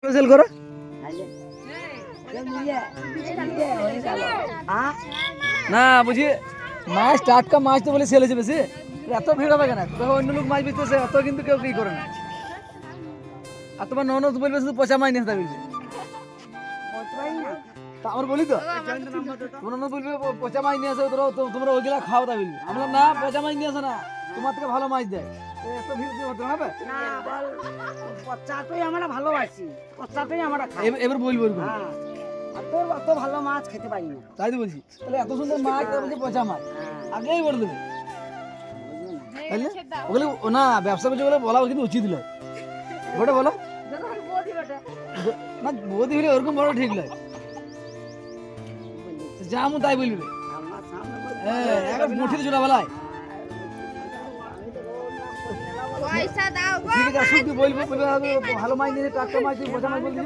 Sell করো না বুঝি মাছ টাটকা মাছ তো বলে সেল হয়েছে বেশি এত ভিড় হবে কেন তো অন্য লোক মাছ বেচতেছে এত কিন্তু কেউ কি করে না আর তোমার ননদ বলবে শুধু পচা মাছ নিয়ে আসতে বলছে তা আমার বলি তো তোমার ননদ বলবে পচা মাছ নিয়ে আসো তোমরা ওইগুলা খাও তা বলবে আমরা না পচা মাছ নিয়ে আসো না তোমার থেকে ভালো মাছ দেয় এত ভিড় দিয়ে হতে হবে না বল পচাটাই আমরা ভালোবাসি পচাটাই আমরা খাই এবার বলবো এরকম হ্যাঁ আর তোর অত ভালো মাছ খেতে পারি না তাই তো বলছি তাহলে এত সুন্দর মাছ তার বলছে পচা মাছ আগেই বলে দেবে তাইলে ওগুলো না ব্যবসা করছে বলে বলা কিন্তু উচিত নয় ওটা বলো না বৌদি হলে ওরকম বড় ঠিক নয় যা আমি তাই বলবে আমার সামনে বল একবার মুঠিতে চলে বেলায় পয়সা দাও গো ঠিক আছে শুধু বলবো ভালো মাছ নিয়ে টাটকা মাছ দিয়ে পচা মাছ বলবি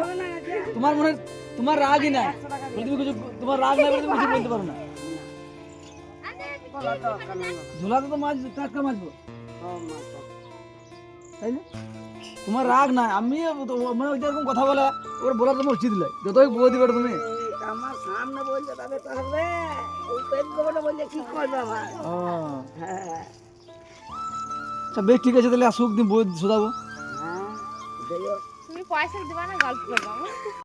তোমার মনে তোমার রাগই নাই বলে তুমি কিছু তোমার রাগ নাই বলে তুমি কিছু বলতে পারো না বলা তো কানা ঝোলাতে তো মাছ টাটকা মাছ গো, ও মাছ তাই না তোমার রাগ নাই আমি মানে ওই যেরকম কথা বলা ওর বলার তোমার উচিত নয় যতই বউ দিবে তুমি আমার সামনে বলছে তবে তো হবে ওই পেট গোবরটা বললে কি করবে আমার ও হ্যাঁ আচ্ছা বেশ ঠিক আছে তাহলে আসুক দিন বই শোধাবো হ্যাঁ যাই হোক। তুমি পয়সা দিবা না গল্প করবো